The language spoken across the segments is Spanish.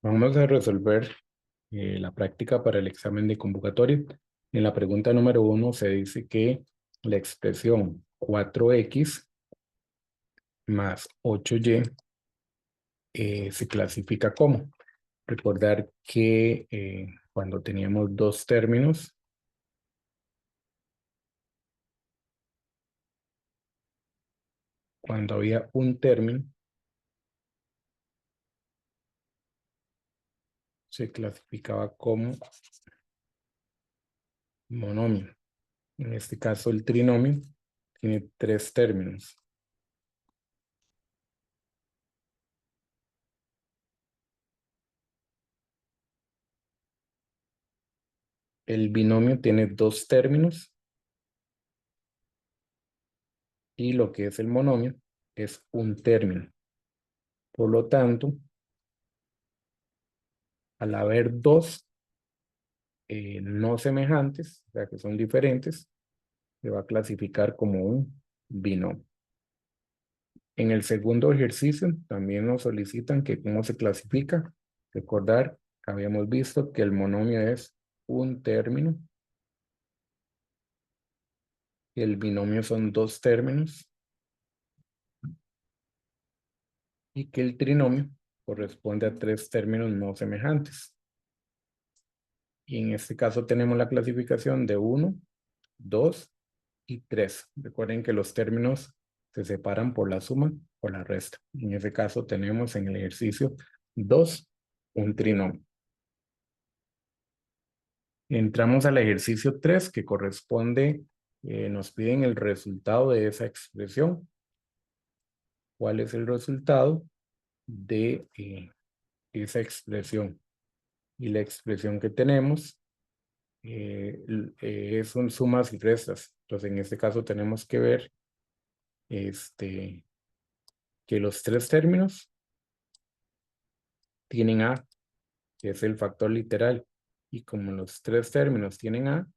Vamos a resolver la práctica para el examen de convocatoria. En la pregunta número 1 se dice que la expresión 4x más 8y se clasifica como. Recordar que cuando teníamos dos términos, cuando había un término, se clasificaba como monomio. En este caso, el trinomio tiene tres términos. El binomio tiene dos términos y lo que es el monomio es un término. Por lo tanto, al haber dos no semejantes, o sea que son diferentes, se va a clasificar como un binomio. En el segundo ejercicio también nos solicitan que cómo se clasifica. Recordar, habíamos visto que el monomio es un término, y el binomio son dos términos, y que el trinomio corresponde a tres términos no semejantes. Y en este caso tenemos la clasificación de 1, 2 y 3. Recuerden que los términos se separan por la suma o la resta. En ese caso tenemos en el ejercicio 2 un trinomio. Entramos al ejercicio 3 que corresponde, nos piden el resultado de esa expresión. ¿Cuál es el resultado de esa expresión? Y la expresión que tenemos son sumas y restas. Entonces, en este caso tenemos que ver que los tres términos tienen A, que es el factor literal. Y como los tres términos tienen A,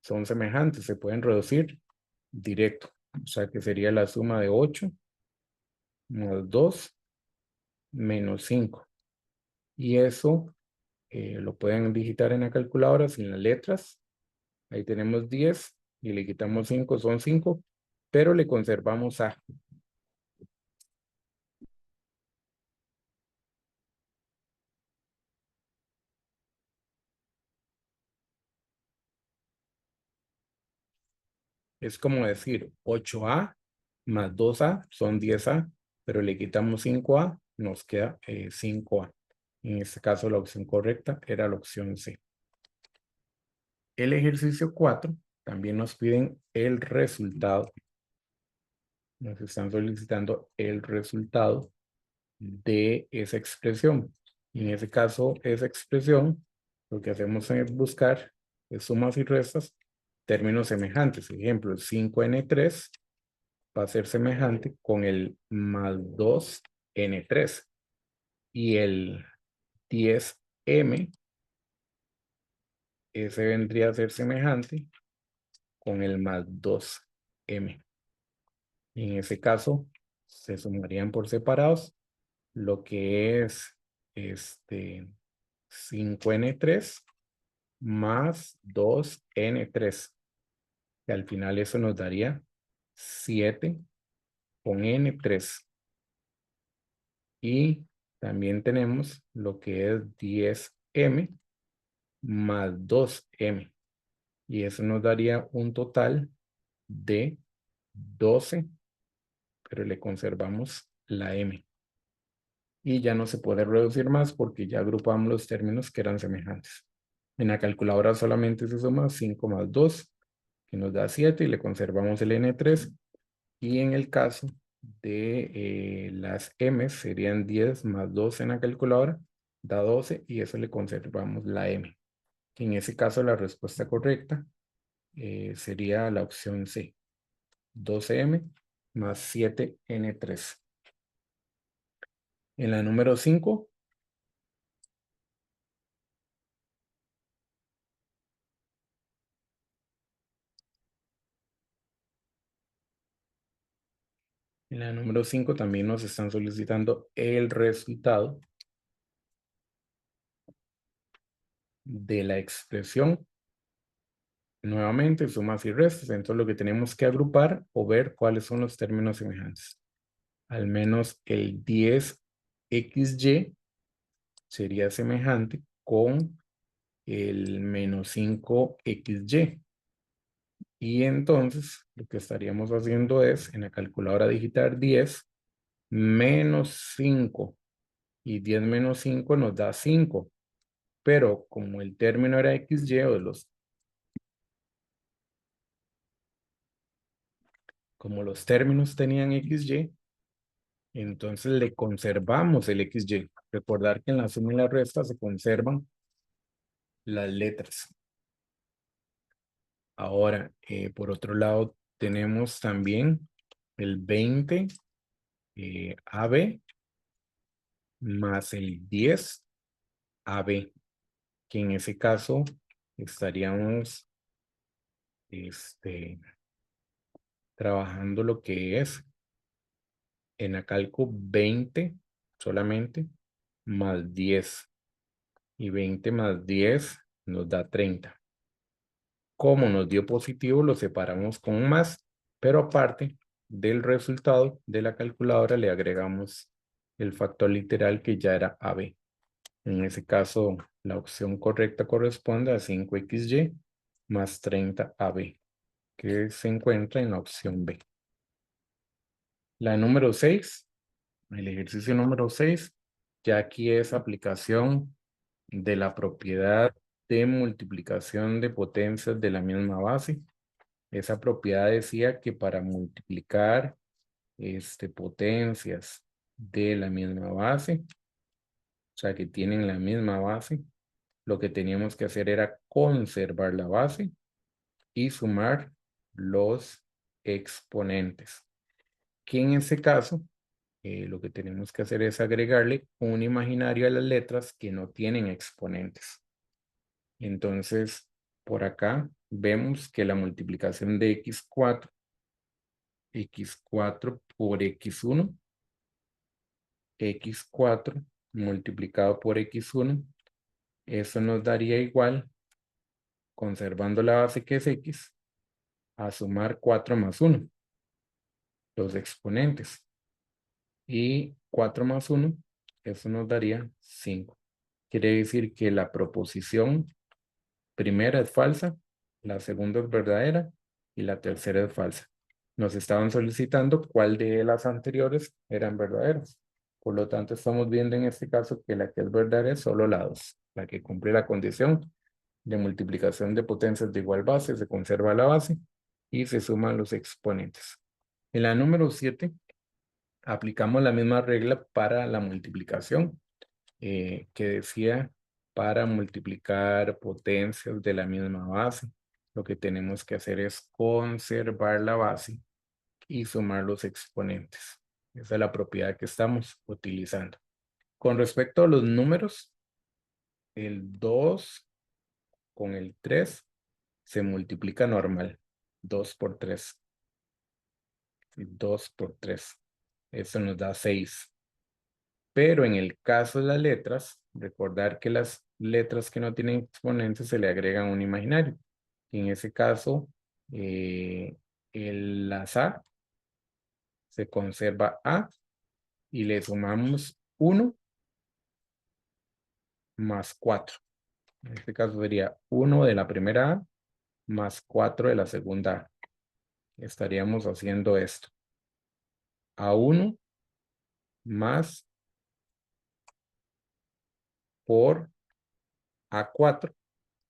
son semejantes, se pueden reducir directo. O sea que sería la suma de 8 más 2 menos 5. Y eso lo pueden digitar en la calculadora sin las letras. Ahí tenemos 10 y le quitamos 5, son 5, pero le conservamos A. Es como decir 8A más 2A son 10A, pero le quitamos 5A, nos queda 5A. En este caso la opción correcta era la opción C. El ejercicio 4 también nos piden el resultado. Nos están solicitando el resultado de esa expresión. Y en ese caso, esa expresión, lo que hacemos es buscar sumas y restas, términos semejantes. Ejemplo, el 5n3 va a ser semejante con el más 2n3. Y el 10m, ese vendría a ser semejante con el más 2m. En ese caso, se sumarían por separados lo que es 5n3 más 2n3. Y al final eso nos daría 7 con n3. Y también tenemos lo que es 10m más 2m. Y eso nos daría un total de 12, pero le conservamos la m. Y ya no se puede reducir más porque ya agrupamos los términos que eran semejantes. En la calculadora solamente se suma 5 más 2, que nos da 7, y le conservamos el n3. Y en el caso de las m serían 10 más 2 en la calculadora, da 12, y eso le conservamos la m. En ese caso la respuesta correcta sería la opción C, 12m más 7n3. En la número 5, también nos están solicitando el resultado de la expresión. Nuevamente, sumas y restas. Entonces, lo que tenemos que agrupar o ver cuáles son los términos semejantes. Al menos el 10xy sería semejante con el menos 5xy. Y entonces, lo que estaríamos haciendo es, en la calculadora digitar 10 menos 5. Y 10 menos 5 nos da 5. Pero como el término era xy o como los términos tenían xy, entonces le conservamos el xy. Recordar que en la suma y la resta se conservan las letras. Ahora, por otro lado, tenemos también el 20 AB más el 10 AB, que en ese caso estaríamos trabajando lo que es en Acalco 20 solamente más 10. Y 20 más 10 nos da 30. Como nos dio positivo, lo separamos con un más, pero aparte del resultado de la calculadora le agregamos el factor literal que ya era AB. En ese caso, la opción correcta corresponde a 5xy más 30AB, que se encuentra en la opción B. La número 6, el ejercicio número 6, ya aquí es aplicación de la propiedad de multiplicación de potencias de la misma base. Esa propiedad decía que para multiplicar potencias de la misma base, o sea que tienen la misma base, lo que teníamos que hacer era conservar la base y sumar los exponentes. Que en ese caso, lo que tenemos que hacer es agregarle un imaginario a las letras que no tienen exponentes. Entonces, por acá vemos que la multiplicación de x4 por x1, x4 multiplicado por x1, eso nos daría igual, conservando la base que es x, a sumar 4 más 1, los exponentes. Y 4 más 1, eso nos daría 5. Quiere decir que la proposición primera es falsa, la segunda es verdadera y la tercera es falsa. Nos estaban solicitando cuál de las anteriores eran verdaderas. Por lo tanto, estamos viendo en este caso que la que es verdadera es solo la 2, la que cumple la condición de multiplicación de potencias de igual base, se conserva la base y se suman los exponentes. En la número 7, aplicamos la misma regla para la multiplicación, que decía para multiplicar potencias de la misma base. Lo que tenemos que hacer es conservar la base y sumar los exponentes. Esa es la propiedad que estamos utilizando. Con respecto a los números, el 2 con el 3 se multiplica normal. 2 por 3. 2 por 3. Eso nos da 6. Pero en el caso de las letras, recordar que las letras que no tienen exponentes se le agregan un imaginario. Y en ese caso, las A se conserva A y le sumamos 1 más 4. En este caso sería 1 de la primera A más 4 de la segunda A. Estaríamos haciendo esto. A1 más por A4.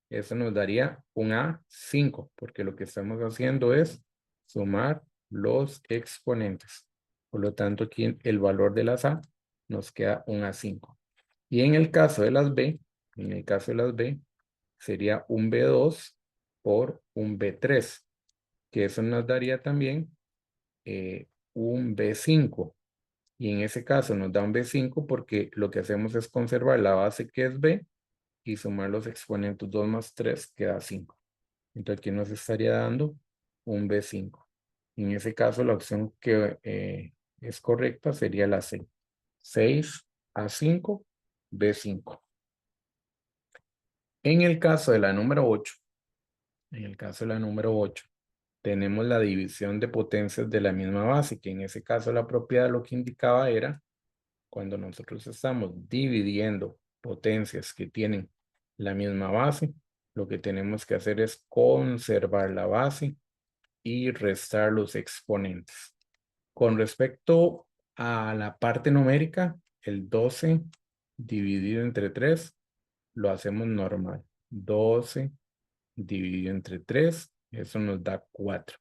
Eso nos daría un A5, porque lo que estamos haciendo es sumar los exponentes. Por lo tanto, aquí el valor de las A nos queda un A5. Y en el caso de las B, sería un B2 por un B3, que eso nos daría también un B5. Y en ese caso nos da un B5 porque lo que hacemos es conservar la base que es B y sumar los exponentes 2 más 3 queda 5. Entonces aquí nos estaría dando un B5. En ese caso la opción que es correcta sería la C. 6 a 5, B5. En el caso de la número 8, en el caso de la número 8, tenemos la división de potencias de la misma base, que en ese caso la propiedad lo que indicaba era cuando nosotros estamos dividiendo potencias que tienen la misma base, lo que tenemos que hacer es conservar la base y restar los exponentes. Con respecto a la parte numérica, el 12 dividido entre 3 lo hacemos normal. 12 dividido entre 3, eso nos da 4.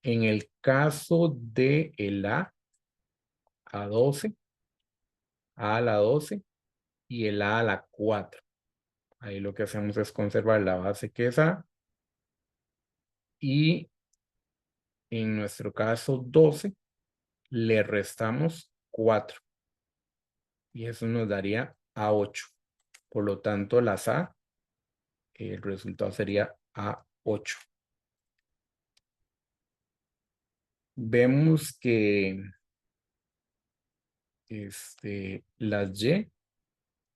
En el caso de el a 12, a la 12 y el a la 4. Ahí lo que hacemos es conservar la base que es a y en nuestro caso 12 le restamos 4 y eso nos daría a 8. Por lo tanto, las a, el resultado sería a 8. Vemos que las y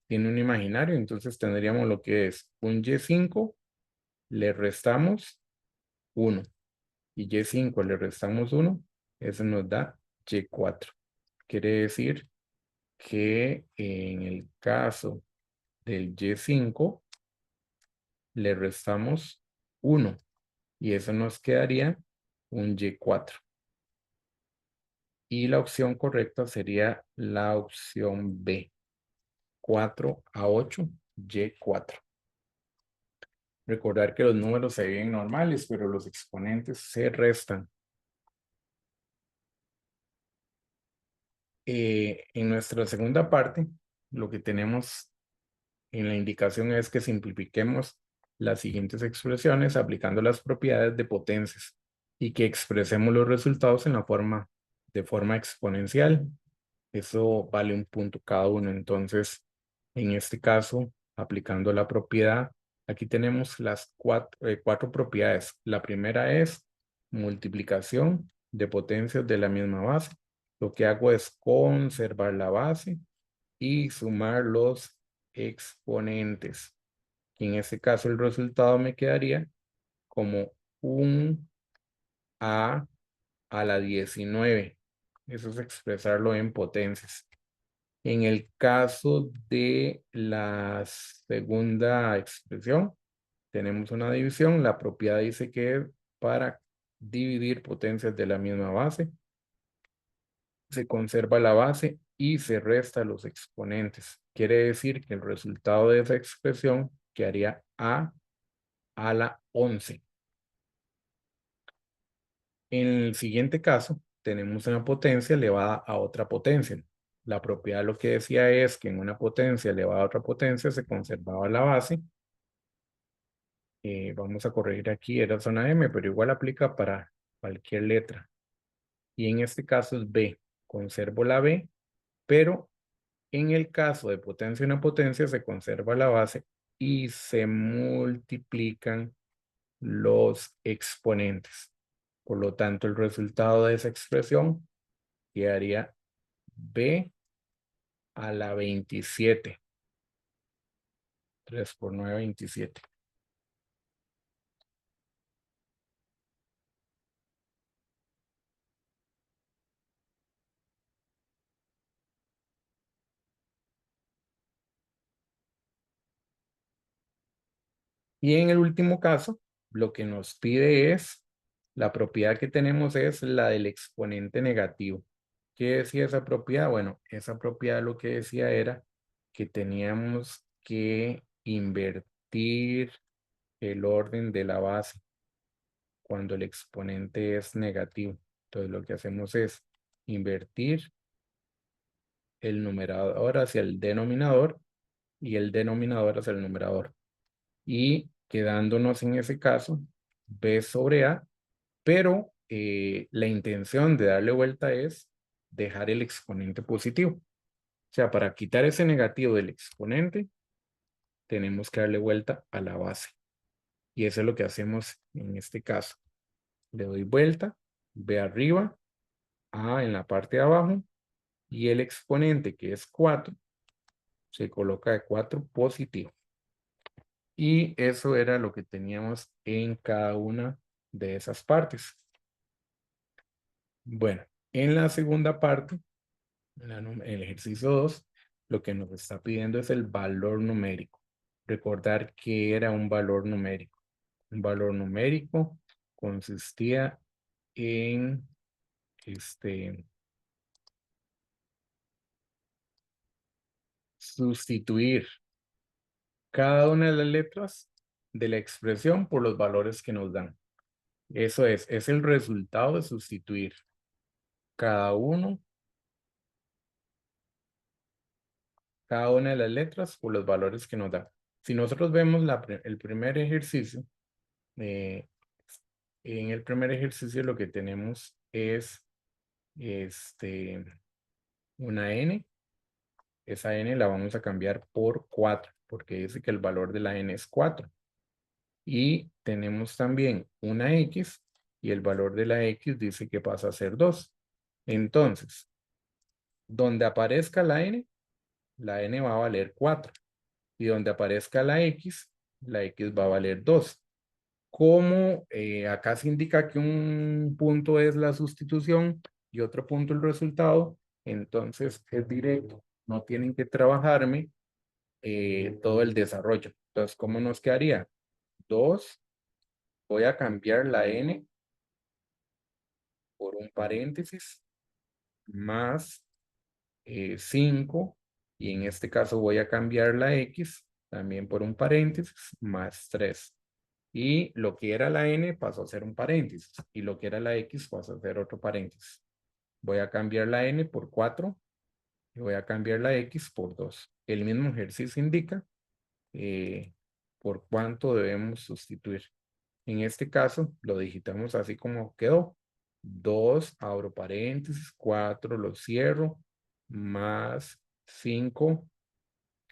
tiene un imaginario, entonces tendríamos lo que es un y5, le restamos 1 y y5 le restamos 1, eso nos da y4. Quiere decir que en el caso del y5 le restamos 1 y eso nos quedaría un y4. Y la opción correcta sería la opción B, 4 a 8, y4. Recordar que los números se ven normales, pero los exponentes se restan. En nuestra segunda parte, lo que tenemos en la indicación es que simplifiquemos las siguientes expresiones aplicando las propiedades de potencias y que expresemos los resultados en de forma exponencial. Eso vale un punto cada uno. Entonces, en este caso, aplicando la propiedad, aquí tenemos las cuatro propiedades. La primera es multiplicación de potencias de la misma base. Lo que hago es conservar la base y sumar los exponentes. Y en este caso, el resultado me quedaría como un a la 19. Eso es expresarlo en potencias. En el caso de la segunda expresión, tenemos una división. La propiedad dice que es para dividir potencias de la misma base. Se conserva la base y se resta los exponentes. Quiere decir que el resultado de esa expresión quedaría a la 11. En el siguiente caso, tenemos una potencia elevada a otra potencia. La propiedad lo que decía es que en una potencia elevada a otra potencia se conservaba la base. Vamos a corregir aquí, era zona M, pero igual aplica para cualquier letra. Y en este caso es B. Conservo la B, pero en el caso de potencia una potencia se conserva la base y se multiplican los exponentes. Por lo tanto, el resultado de esa expresión quedaría B a la 27. 3 por 9, 27. Y en el último caso, lo que nos pide es, la propiedad que tenemos es la del exponente negativo. ¿Qué decía esa propiedad? Bueno, esa propiedad lo que decía era que teníamos que invertir el orden de la base cuando el exponente es negativo. Entonces lo que hacemos es invertir el numerador hacia el denominador y el denominador hacia el numerador. Y quedándonos en ese caso, B sobre A, pero la intención de darle vuelta es dejar el exponente positivo. O sea, para quitar ese negativo del exponente, tenemos que darle vuelta a la base. Y eso es lo que hacemos en este caso. Le doy vuelta, B arriba, A en la parte de abajo, y el exponente que es 4, se coloca de 4 positivo. Y eso era lo que teníamos en cada una de esas partes. Bueno, en la segunda parte, en el ejercicio 2, lo que nos está pidiendo es el valor numérico. Recordar que era un valor numérico. Un valor numérico consistía en sustituir cada una de las letras de la expresión por los valores que nos dan. Eso es el resultado de sustituir cada una de las letras por los valores que nos dan. Si nosotros vemos el primer ejercicio, eh, en el primer ejercicio lo que tenemos es una n. Esa n la vamos a cambiar por 4, porque dice que el valor de la n es 4. Y tenemos también una x, y el valor de la x dice que pasa a ser 2. Entonces, donde aparezca la n va a valer 4. Y donde aparezca la x va a valer 2. Como acá se indica que un punto es la sustitución y otro punto el resultado, entonces es directo. No tienen que trabajarme todo el desarrollo. Entonces, ¿cómo nos quedaría? 2, voy a cambiar la n por un paréntesis, más 5, y en este caso voy a cambiar la x también por un paréntesis, más 3. Y lo que era la n pasó a ser un paréntesis, y lo que era la x pasó a ser otro paréntesis. Voy a cambiar la n por 4, y voy a cambiar la x por 2. El mismo ejercicio indica por cuánto debemos sustituir. En este caso, lo digitamos así como quedó. 2, abro paréntesis, 4, lo cierro, más 5,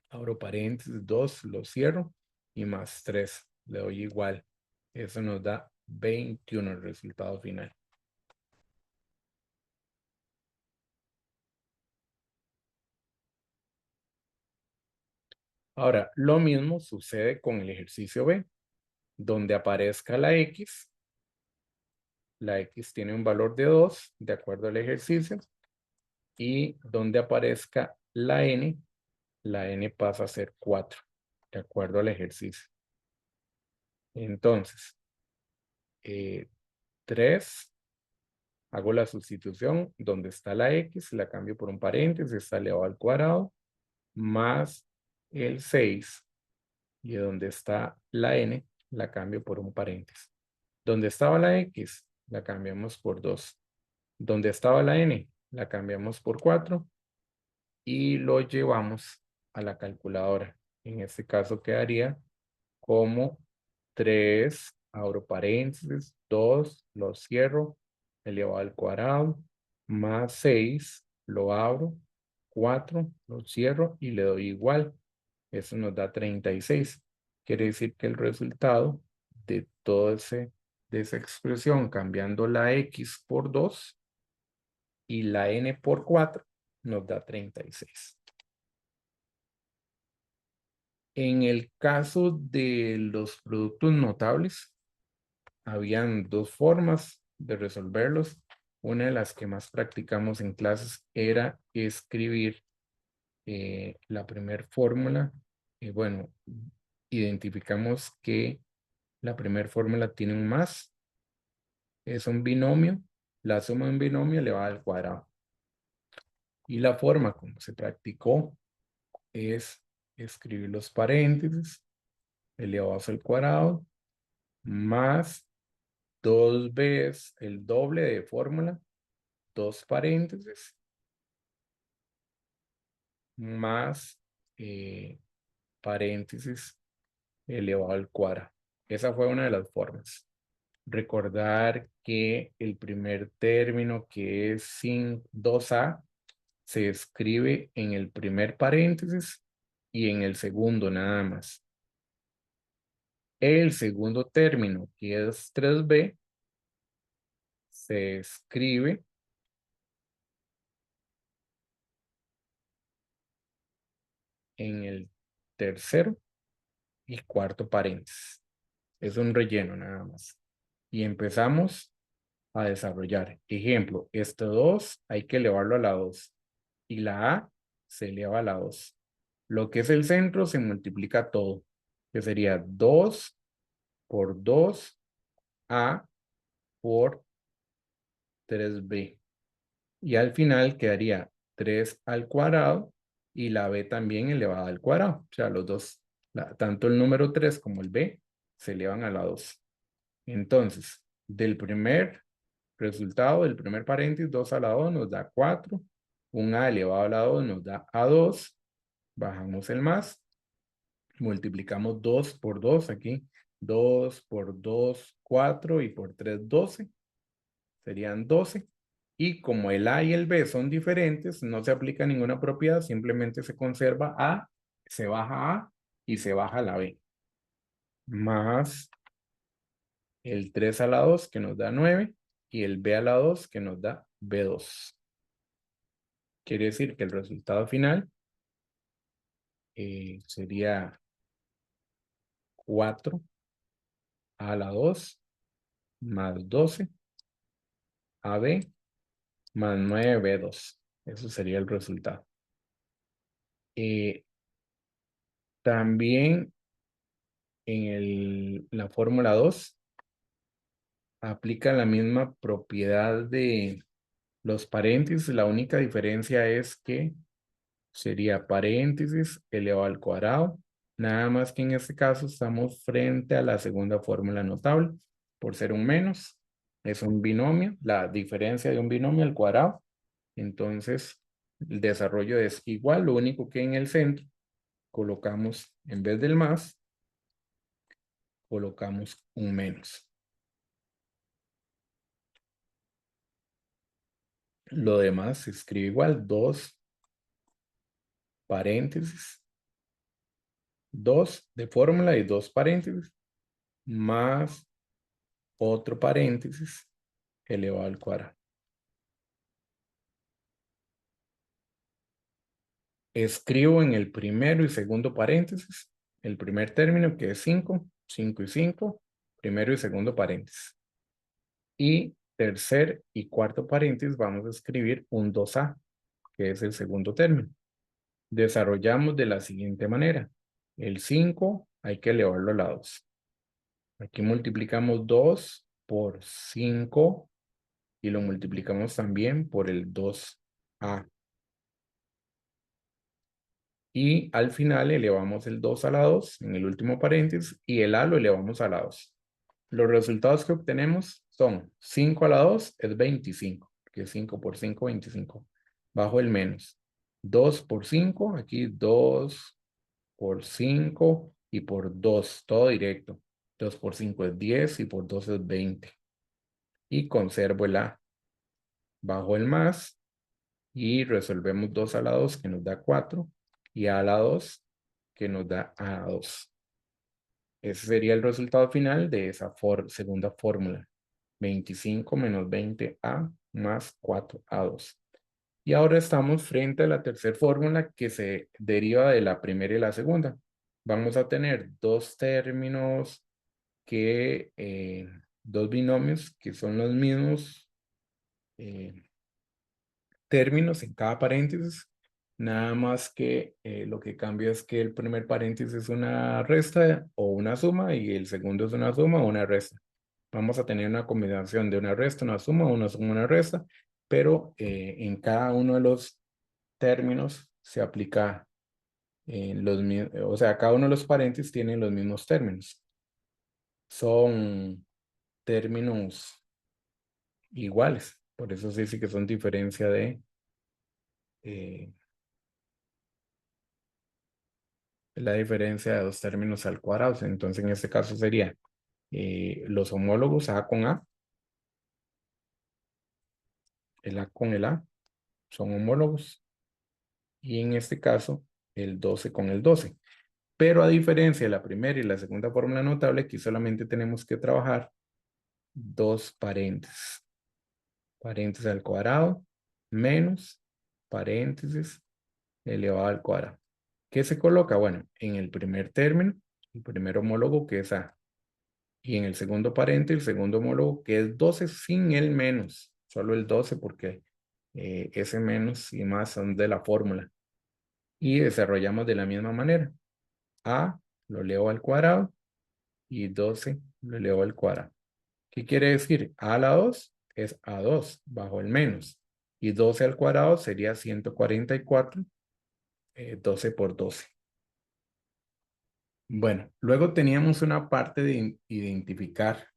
abro paréntesis, 2, lo cierro, y más 3, le doy igual. Eso nos da 21 el resultado final. Ahora, lo mismo sucede con el ejercicio B. Donde aparezca la x tiene un valor de 2, de acuerdo al ejercicio, y donde aparezca la n pasa a ser 4, de acuerdo al ejercicio. Entonces, 3, hago la sustitución, donde está la x, la cambio por un paréntesis, está elevado al cuadrado, más el 6, y donde está la n, la cambio por un paréntesis. Donde estaba la x, la cambiamos por 2. Donde estaba la n, la cambiamos por 4 y lo llevamos a la calculadora. En este caso quedaría como 3, abro paréntesis, 2, lo cierro, elevado al cuadrado, más 6, lo abro, 4, lo cierro y le doy igual. Eso nos da 36. Quiere decir que el resultado de de esa expresión, cambiando la x por 2 y la n por 4, nos da 36. En el caso de los productos notables, habían dos formas de resolverlos. Una de las que más practicamos en clases era escribir la primera fórmula. Bueno, identificamos que la primera fórmula tiene un más, es un binomio, la suma de un binomio elevada al cuadrado. Y la forma como se practicó es escribir los paréntesis elevados al cuadrado más 2 veces el doble de fórmula, 2 paréntesis, más paréntesis elevado al cuadrado. Esa fue una de las formas. Recordar que el primer término, que es sin 2a, se escribe en el primer paréntesis y en el segundo nada más. El segundo término, que es 3b, se escribe en el tercero y cuarto paréntesis. Es un relleno nada más. Y empezamos a desarrollar. Ejemplo, este 2 hay que elevarlo a la 2 y la A se eleva a la 2. Lo que es el centro se multiplica todo, que sería 2 por 2A por 3B. Y al final quedaría 3 al cuadrado y la B también elevada al cuadrado. O sea, los dos, tanto el número 3 como el B se elevan a la 2. Entonces, del primer resultado, del primer paréntesis, 2 a la 2 nos da 4. Un A elevado a la 2 nos da A2. Bajamos el más. Multiplicamos 2 por 2 aquí. 2 por 2, 4 y por 3, 12. Serían 12. Y como el A y el B son diferentes, no se aplica ninguna propiedad, simplemente se conserva A, se baja A y se baja la B. Más el 3 a la 2 que nos da 9 y el B a la 2 que nos da B2. Quiere decir que el resultado final sería 4 a la 2 más 12 AB más 9B2. Eso sería el resultado. También en la fórmula 2 aplica la misma propiedad de los paréntesis. La única diferencia es que sería paréntesis elevado al cuadrado. Nada más que en este caso estamos frente a la segunda fórmula notable. Por ser un menos, es un binomio. La diferencia de un binomio al cuadrado. Entonces, el desarrollo es igual. Lo único que en el centro colocamos, en vez del más, colocamos un menos. Lo demás se escribe igual. 2 paréntesis. 2 de fórmula y 2 paréntesis. Más otro paréntesis elevado al cuadrado. Escribo en el primero y segundo paréntesis el primer término que es 5, 5 y 5, primero y segundo paréntesis. Y tercer y cuarto paréntesis vamos a escribir un 2A, que es el segundo término. Desarrollamos de la siguiente manera. El 5 hay que elevarlo a la 2. Aquí multiplicamos 2 por 5 y lo multiplicamos también por el 2A. Y al final elevamos el 2 a la 2 en el último paréntesis y el A lo elevamos a la 2. Los resultados que obtenemos son 5 a la 2 es 25, que es 5 por 5, 25. Bajo el menos. 2 por 5, aquí 2 por 5 y por 2, todo directo. 2 por 5 es 10 y por 2 es 20. Y conservo el A. Bajo el más y resolvemos 2 a la 2 que nos da 4 y A a la 2 que nos da A2. Ese sería el resultado final de esa segunda fórmula. 25 menos 20A más 4A2. Y ahora estamos frente a la tercera fórmula que se deriva de la primera y la segunda. Vamos a tener dos términos dos binomios que son los mismos términos en cada paréntesis. Nada más que lo que cambia es que el primer paréntesis es una resta o una suma y el segundo es una suma o una resta. Vamos a tener una combinación de una resta, una suma, una resta, pero en cada uno de los términos se aplica o sea, cada uno de los paréntesis tiene los mismos términos. Son términos iguales, por eso se dice que son diferencia de la diferencia de dos términos al cuadrado. Entonces, en este caso sería los homólogos A con A, el A con el A, son homólogos. Y en este caso, el 12 con el 12. Pero a diferencia de la primera y la segunda fórmula notable, aquí solamente tenemos que trabajar dos paréntesis. Paréntesis al cuadrado menos paréntesis elevado al cuadrado. ¿Qué se coloca? Bueno, en el primer término El primer homólogo que es A. Y en el segundo parente, el segundo homólogo que es 12 sin el menos. Solo el 12 porque ese menos y más son de la fórmula. Y desarrollamos de la misma manera. A lo leo al cuadrado y 12 lo eleva al cuadrado. ¿Qué quiere decir? A a la 2 es A2 bajo el menos. Y 12 al cuadrado sería 144, 12 por 12. Bueno, luego teníamos una parte de identificar.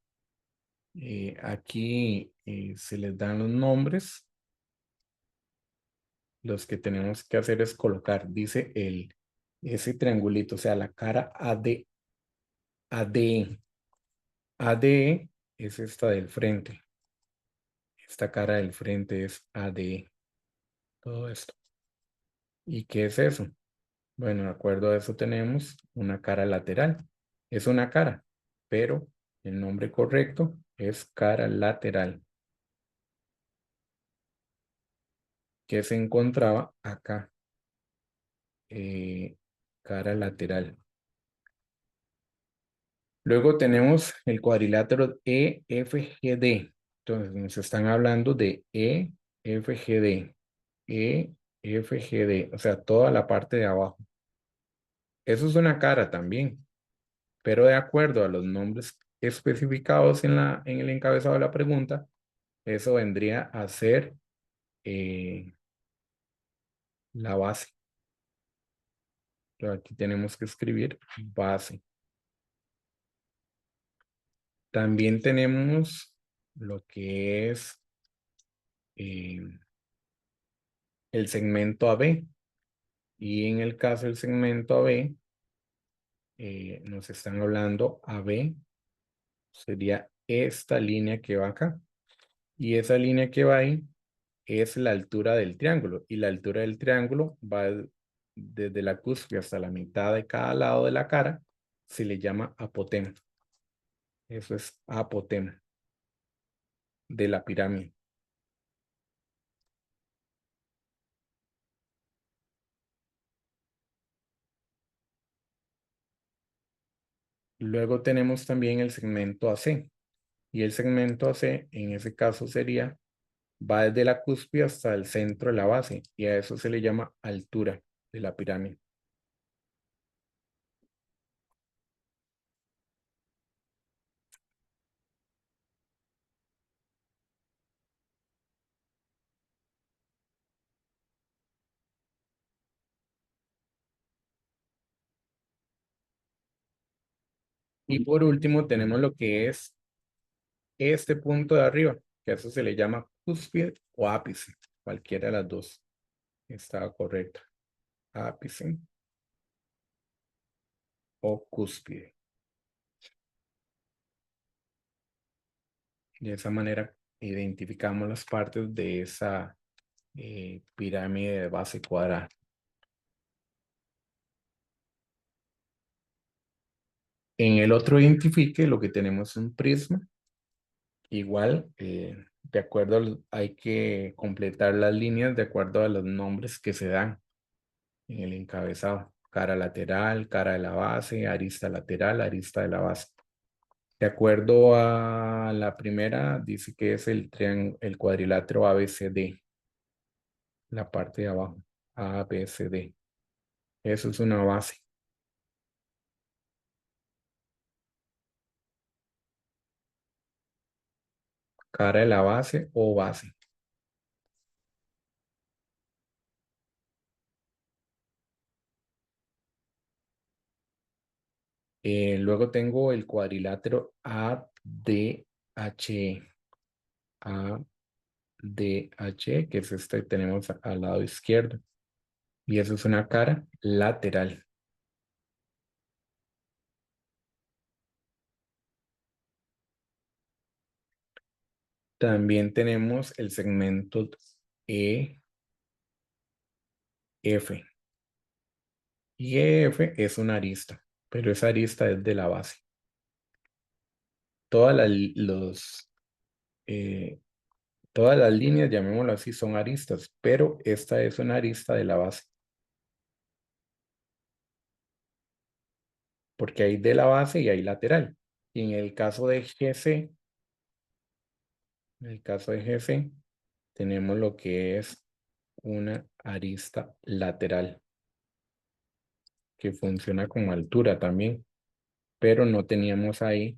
Aquí se les dan los nombres. Los que tenemos que hacer es colocar, dice ese triangulito, o sea, la cara ADE. ADE es esta del frente. Esta cara del frente es ADE. Todo esto. ¿Y qué es eso? Bueno, de acuerdo a eso tenemos una cara lateral. Es una cara, pero el nombre correcto es cara lateral, que se encontraba acá. Cara lateral. Luego tenemos el cuadrilátero EFGD. Entonces nos están hablando de EFGD. EFGD, o sea, toda la parte de abajo. Eso es una cara también, pero de acuerdo a los nombres especificados en el encabezado de la pregunta, eso vendría a ser la base. Entonces, aquí tenemos que escribir base. También tenemos lo que es el segmento AB. Y en el caso del segmento AB, nos están hablando AB, sería esta línea que va acá. Y esa línea que va ahí es la altura del triángulo. Y la altura del triángulo va desde la cúspide hasta la mitad de cada lado de la cara. Se le llama apotema. Eso es apotema de la pirámide. Luego tenemos también el segmento AC. Y el segmento AC en ese caso sería, va desde la cúspide hasta el centro de la base. Y a eso se le llama altura de la pirámide. Y por último tenemos lo que es este punto de arriba, que a eso se le llama cúspide o ápice. Cualquiera de las dos está correcta. Ápice o cúspide. De esa manera identificamos las partes de esa pirámide de base cuadrada. En el otro identifique lo que tenemos es un prisma. Igual, de acuerdo, hay que completar las líneas de acuerdo a los nombres que se dan en el encabezado. Cara lateral, cara de la base, arista lateral, arista de la base. De acuerdo a la primera, dice que es el cuadrilátero ABCD, la parte de abajo, ABCD. Eso es una base. Cara de la base o base. Luego tengo el cuadrilátero ADHE. ADHE, que es este que tenemos al lado izquierdo. Y eso es una cara lateral. También tenemos el segmento EF. Y EF es una arista, pero esa arista es de la base. Todas eh, todas las líneas, llamémoslo así, son aristas, pero esta es una arista de la base. porque hay de la base y hay lateral. Y en el caso de GC, tenemos lo que es una arista lateral, que funciona como altura también, pero no teníamos ahí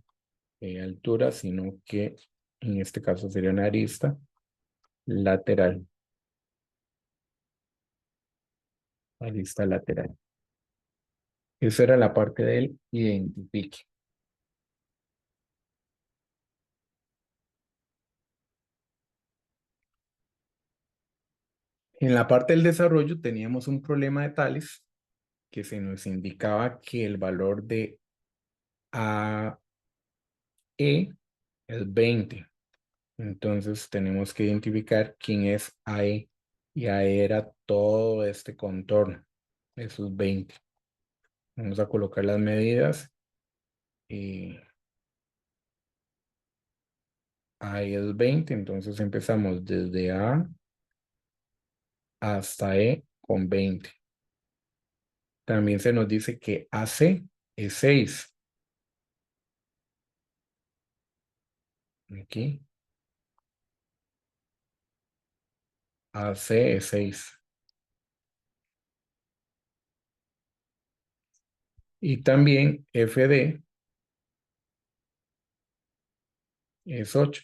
altura, sino que en este caso sería una arista lateral. Arista lateral. Eso era la parte del identifique. En la parte del desarrollo teníamos un problema de tales que se nos indicaba que el valor de AE es 20. Entonces tenemos que identificar quién es AE. Y AE era todo este contorno, esos 20. Vamos a colocar las medidas. Y AE es 20, entonces empezamos desde A hasta E con 20. También se nos dice que AC es 6. Aquí. AC es 6. Y también FD es 8.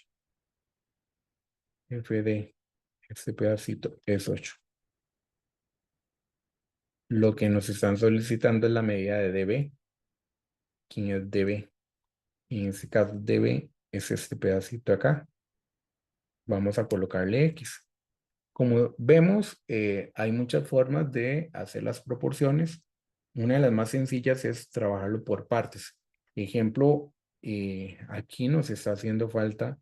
FD, este pedacito es 8. Lo que nos están solicitando es la medida de DB. ¿Quién es DB? Y en este caso DB es este pedacito acá. Vamos a colocarle X. Como vemos, hay muchas formas de hacer las proporciones. Una de las más sencillas es trabajarlo por partes. Ejemplo, aquí nos está haciendo falta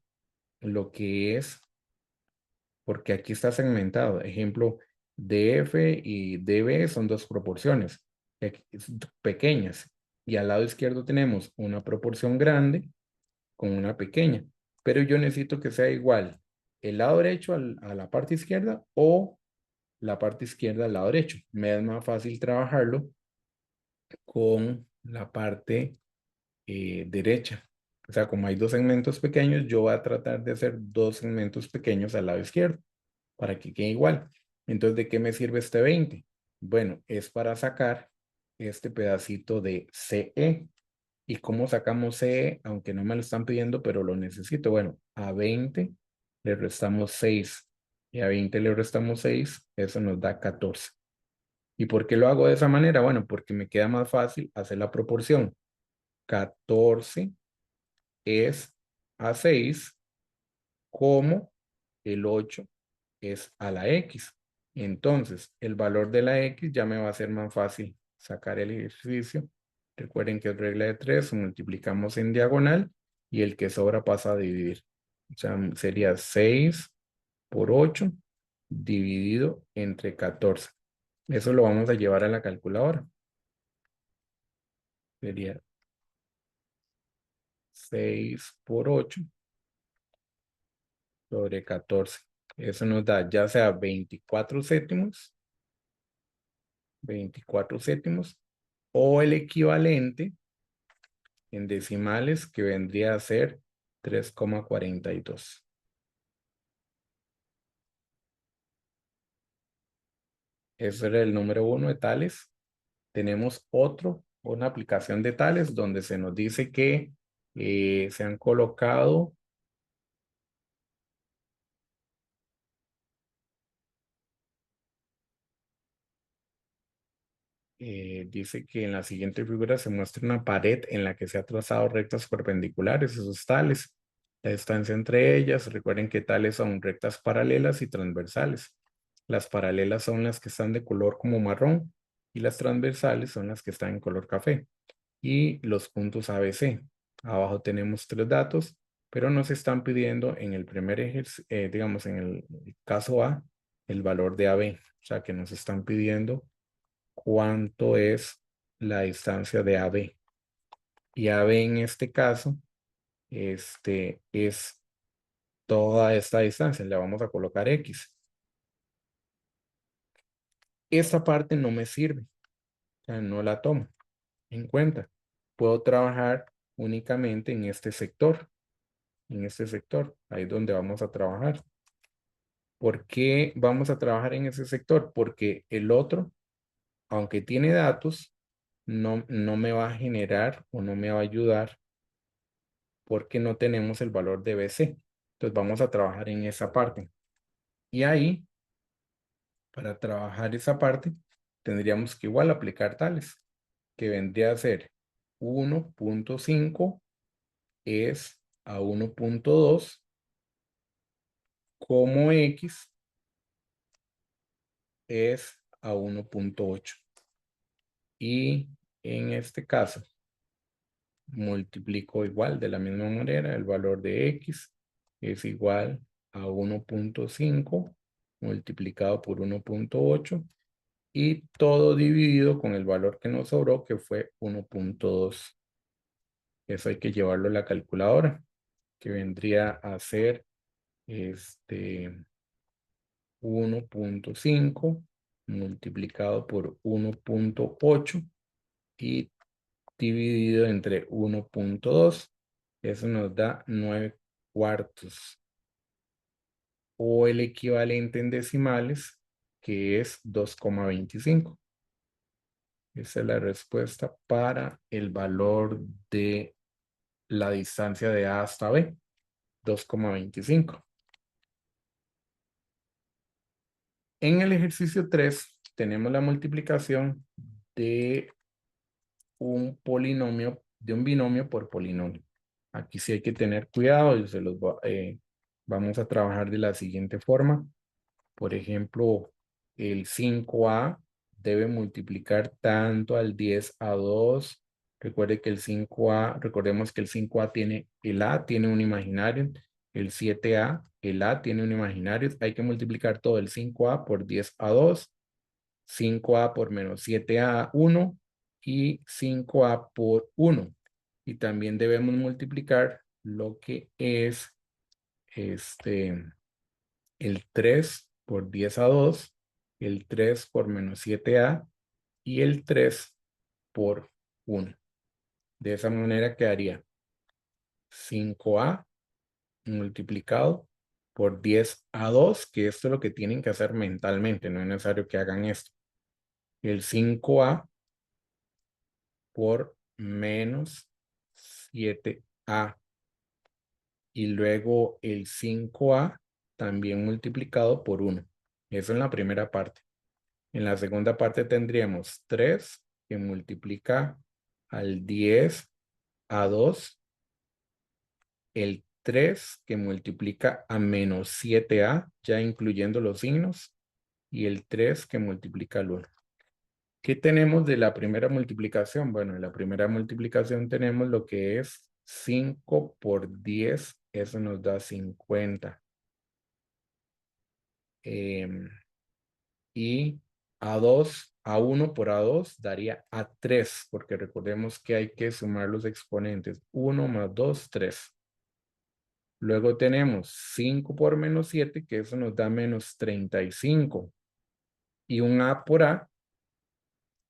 lo que es, porque aquí está segmentado. Ejemplo, DF y DB son dos proporciones pequeñas. Y al lado izquierdo tenemos una proporción grande con una pequeña. Pero yo necesito que sea igual el lado derecho a la parte izquierda o la parte izquierda al lado derecho. Me es más fácil trabajarlo con la parte derecha. O sea, como hay dos segmentos pequeños, yo voy a tratar de hacer dos segmentos pequeños al lado izquierdo para que quede igual. Entonces, ¿de qué me sirve este 20? Bueno, es para sacar este pedacito de CE. ¿Y cómo sacamos CE? Aunque no me lo están pidiendo, pero lo necesito. Bueno, a 20 le restamos 6 y a 20 le restamos 6, eso nos da 14. ¿Y por qué lo hago de esa manera? Bueno, porque me queda más fácil hacer la proporción. 14 es a 6 como el 8 es a la X. Entonces, el valor de la X ya me va a ser más fácil sacar el ejercicio. Recuerden que es regla de 3, multiplicamos en diagonal y el que sobra pasa a dividir. O sea, sería 6 por 8 dividido entre 14. Eso lo vamos a llevar a la calculadora. Sería 6 por 8 sobre 14. Eso nos da ya sea 24 séptimos, o el equivalente en decimales que vendría a ser 3,42. Ese era el número 1 de tales. Tenemos una aplicación de tales donde se nos dice que se han colocado dice que en la siguiente figura se muestra una pared en la que se ha trazado rectas perpendiculares, esos tales. La distancia entre ellas, recuerden que tales son rectas paralelas y transversales. Las paralelas son las que están de color como marrón y las transversales son las que están en color café. Y los puntos ABC. Abajo tenemos tres datos, pero nos están pidiendo en el primer ejercicio, digamos en el caso A, el valor de AB. O sea que nos están pidiendo cuánto es la distancia de AB. Y AB en este caso, es toda esta distancia. Le vamos a colocar X. Esta parte no me sirve. O sea, no la tomo en cuenta. puedo trabajar únicamente en este sector. En este sector, ahí es donde vamos a trabajar. ¿Por qué vamos a trabajar en ese sector? Porque el otro, aunque tiene datos, no me va a generar o no me va a ayudar porque no tenemos el valor de BC. Entonces vamos a trabajar en esa parte. Y ahí, para trabajar esa parte, tendríamos que igual aplicar tales, que vendría a ser 1.5 es a 1.2 como X es a 1.8. Y en este caso, multiplico igual de la misma manera, el valor de X es igual a 1.5 multiplicado por 1.8 y todo dividido con el valor que nos sobró, que fue 1.2. Eso hay que llevarlo a la calculadora, que vendría a ser 1.5 multiplicado por 1.8 y dividido entre 1.2. Eso nos da 9/4. O el equivalente en decimales, que es 2,25. Esa es la respuesta para el valor de la distancia de A hasta B, 2,25. En el ejercicio 3 tenemos la multiplicación de un polinomio, de un binomio por polinomio. Aquí sí hay que tener cuidado y vamos a trabajar de la siguiente forma. Por ejemplo, el 5A debe multiplicar tanto al 10 a 2. Recuerde que el 5A, recordemos que el 5A tiene, el A tiene un imaginario, el 7A, el A tiene un imaginario. Hay que multiplicar todo el 5A por 10 a 2, 5A por menos 7A 1 y 5A por 1. Y también debemos multiplicar lo que es el 3 por 10 a 2, el 3 por menos 7A y el 3 por 1. De esa manera quedaría 5A multiplicado por 10 a 2, que esto es lo que tienen que hacer mentalmente, no es necesario que hagan esto. El 5A por menos 7A y luego el 5A también multiplicado por 1. Eso en la primera parte. En la segunda parte tendríamos 3 que multiplica al 10 a 2, el 3 que multiplica a menos 7A, ya incluyendo los signos, y el 3 que multiplica al 1. ¿Qué tenemos de la primera multiplicación? Bueno, en la primera multiplicación tenemos lo que es 5 por 10, eso nos da 50. Y A1 por A2 daría A3, porque recordemos que hay que sumar los exponentes. 1 más 2, 3. Luego tenemos 5 por menos 7, que eso nos da menos 35. Y un A por A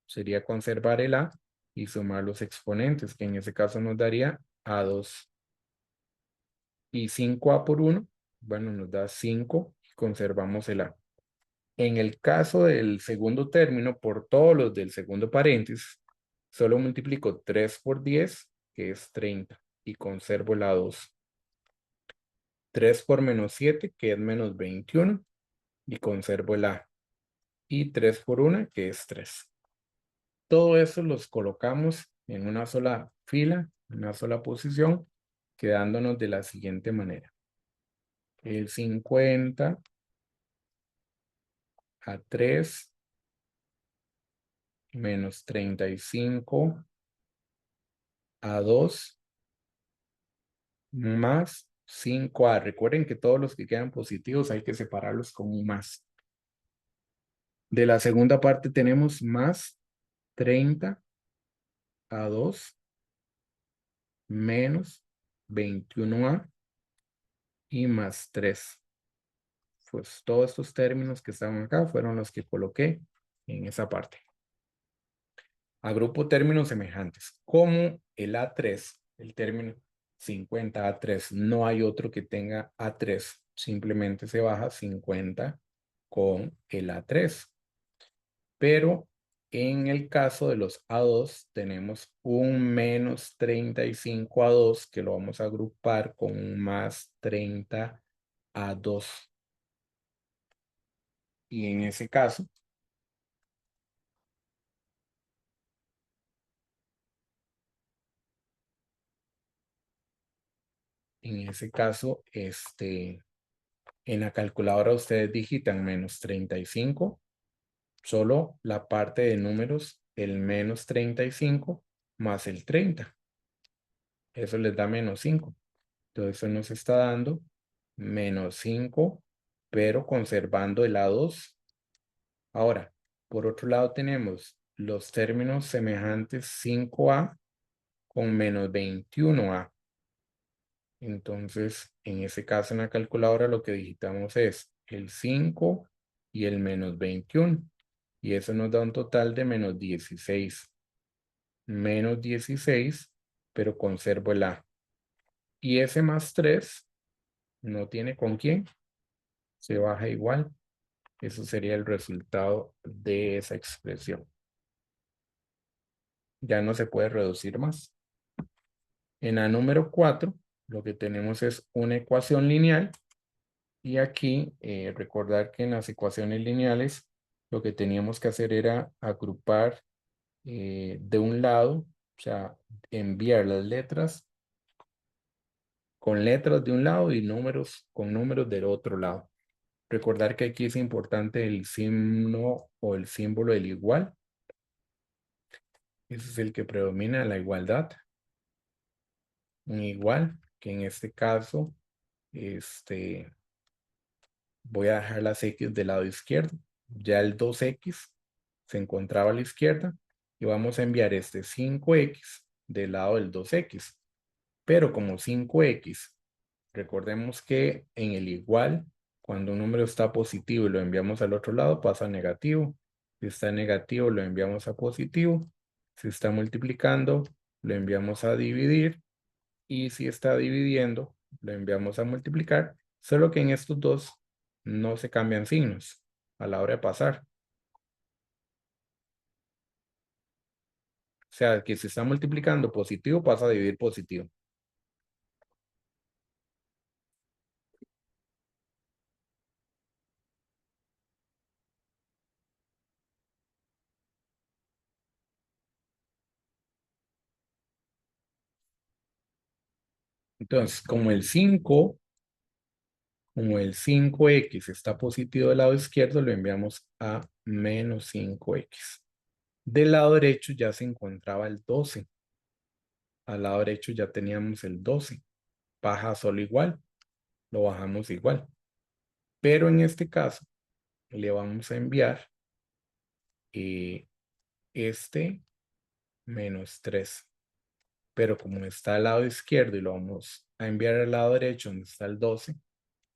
sería conservar el A y sumar los exponentes, que en ese caso nos daría A2. Y 5A por 1, bueno, nos da 5 y conservamos el A. En el caso del segundo término, por todos los del segundo paréntesis, solo multiplico 3 por 10, que es 30, y conservo la 2. 3 por menos 7, que es menos 21, y conservo el A. Y 3 por 1, que es 3. Todo eso los colocamos en una sola fila, en una sola posición, quedándonos de la siguiente manera. El 50 a 3 menos 35 a 2 más 5A. Recuerden que todos los que quedan positivos hay que separarlos con un más. De la segunda parte tenemos más 30 a 2 menos 21A y más 3. Pues todos estos términos que estaban acá fueron los que coloqué en esa parte. Agrupo términos semejantes. ¿Cómo el A3, el término 50A3. No hay otro que tenga A3. Simplemente se baja 50 con el A3. Pero en el caso de los A2 tenemos un menos 35A2 que lo vamos a agrupar con un más 30A2. Y en ese caso, en la calculadora ustedes digitan menos 35, solo la parte de números, el menos 35 más el 30. Eso les da menos 5. Entonces eso nos está dando menos 5, pero conservando el A2. Ahora, por otro lado tenemos los términos semejantes 5A con menos 21A. Entonces, en ese caso en la calculadora lo que digitamos es el 5 y el menos 21. Y eso nos da un total de menos 16. Menos 16, pero conservo el A. Y ese más 3 no tiene con quién, se baja igual. Eso sería el resultado de esa expresión. Ya no se puede reducir más. En la número 4, lo que tenemos es una ecuación lineal. Y aquí, recordar que en las ecuaciones lineales, lo que teníamos que hacer era agrupar de un lado, o sea, enviar las letras con letras de un lado y números con números del otro lado. Recordar que aquí es importante el signo o el símbolo del igual. Ese es el que predomina la igualdad. Un igual, que en este caso, voy a dejar las X del lado izquierdo. Ya el 2X se encontraba a la izquierda y vamos a enviar este 5X del lado del 2X. Pero como 5X, recordemos que en el igual, cuando un número está positivo y lo enviamos al otro lado, pasa a negativo. Si está negativo, lo enviamos a positivo. Si está multiplicando, lo enviamos a dividir. Y si está dividiendo, lo enviamos a multiplicar. Solo que en estos dos no se cambian signos a la hora de pasar. O sea, que si está multiplicando positivo, pasa a dividir positivo. Entonces, como el 5X está positivo del lado izquierdo, lo enviamos a menos 5X. Del lado derecho ya se encontraba el 12. Al lado derecho ya teníamos el 12. Baja solo igual, lo bajamos igual. Pero en este caso, le vamos a enviar este menos 3. Pero como está al lado izquierdo y lo vamos a enviar al lado derecho donde está el 12,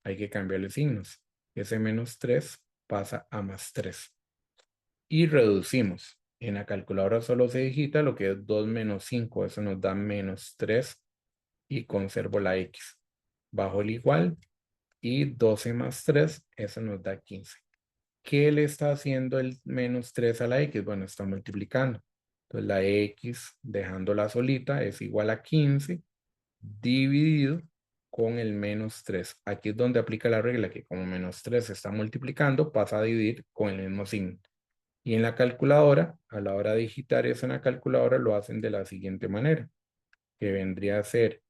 hay que cambiarle signos. Ese menos 3 pasa a más 3. Y reducimos. En la calculadora solo se digita lo que es 2 menos 5. Eso nos da menos 3 y conservo la X. Bajo el igual y 12 más 3, eso nos da 15. ¿Qué le está haciendo el menos 3 a la X? Bueno, está multiplicando. Entonces la X, dejándola solita, es igual a 15 dividido con el menos 3. Aquí es donde aplica la regla que como menos 3 se está multiplicando, pasa a dividir con el mismo signo. Y en la calculadora, a la hora de digitar eso en la calculadora, lo hacen de la siguiente manera, que vendría a ser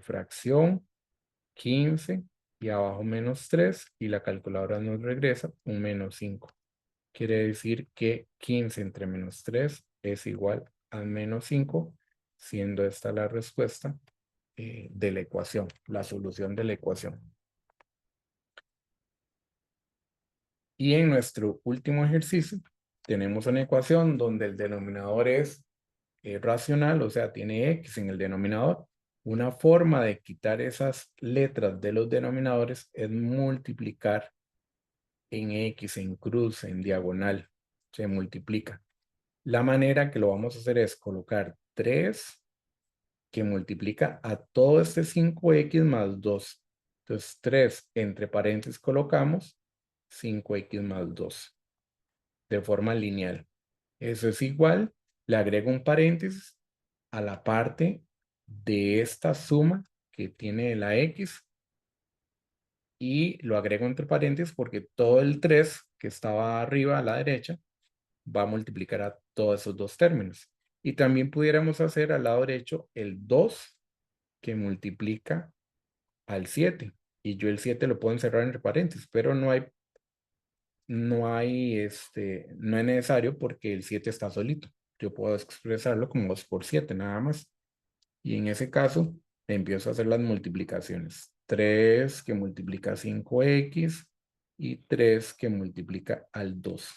fracción 15 y abajo menos 3 y la calculadora nos regresa un menos 5. Quiere decir que 15 entre menos 3 es igual a menos 5, siendo esta la respuesta de la ecuación, la solución de la ecuación. Y en nuestro último ejercicio tenemos una ecuación donde el denominador es racional, o sea, tiene X en el denominador. Una forma de quitar esas letras de los denominadores es multiplicar en X, en cruz, en diagonal. Se multiplica. La manera que lo vamos a hacer es colocar 3 que multiplica a todo este 5x más 2. Entonces 3 entre paréntesis colocamos 5x más 2 de forma lineal. Eso es igual, le agrego un paréntesis a la parte de esta suma que tiene la x y lo agrego entre paréntesis porque todo el 3 que estaba arriba a la derecha va a multiplicar a todos esos dos términos. Y también pudiéramos hacer al lado derecho el 2 que multiplica al 7. Y yo el 7 lo puedo encerrar entre paréntesis, pero no es necesario porque el 7 está solito. Yo puedo expresarlo como 2 por 7 nada más. Y en ese caso, empiezo a hacer las multiplicaciones. 3 que multiplica 5x y 3 que multiplica al 2.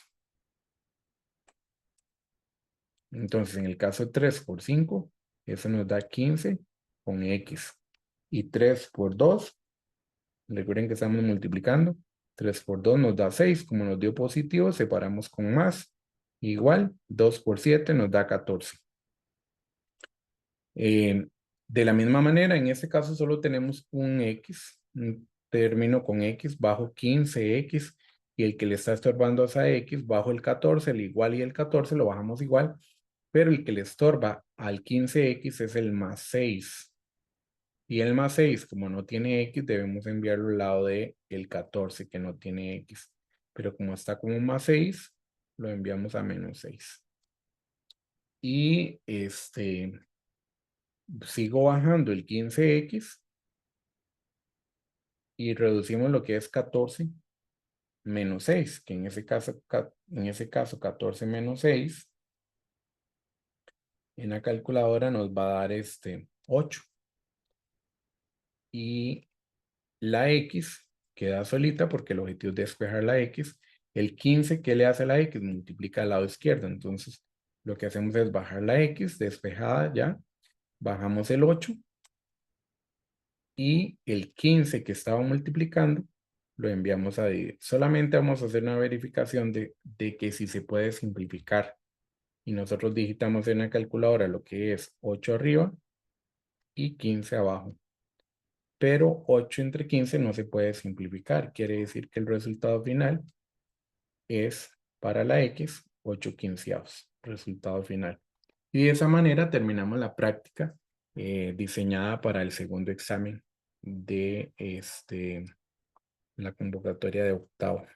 Entonces, en el caso de 3 por 5, eso nos da 15 con x. Y 3 por 2, recuerden que estamos multiplicando. 3 por 2 nos da 6. Como nos dio positivo, separamos con más. Igual, 2 por 7 nos da 14. De la misma manera, en este caso solo tenemos un x, un término con x bajo 15x, y el que le está estorbando a esa x bajo el 14, el igual y el 14 lo bajamos igual, pero el que le estorba al 15x es el más 6. Y el más 6, como no tiene x, debemos enviarlo al lado de el 14 que no tiene x. Pero como está como más 6, lo enviamos a menos 6. Y sigo bajando el 15x y reducimos lo que es 14 menos 6, que en ese caso 14 menos 6 en la calculadora nos va a dar 8. Y la x queda solita porque el objetivo es despejar la x. El 15, ¿qué le hace a la x? Multiplica al lado izquierdo. Entonces, lo que hacemos es bajar la x despejada ya. Bajamos el 8 y el 15 que estaba multiplicando lo enviamos a dividir. Solamente vamos a hacer una verificación de que si se puede simplificar. Y nosotros digitamos en la calculadora lo que es 8 arriba y 15 abajo. Pero 8 entre 15 no se puede simplificar. Quiere decir que el resultado final es para la x 8 quinceavos. Resultado final. Y de esa manera terminamos la práctica diseñada para el segundo examen de la convocatoria de octavo.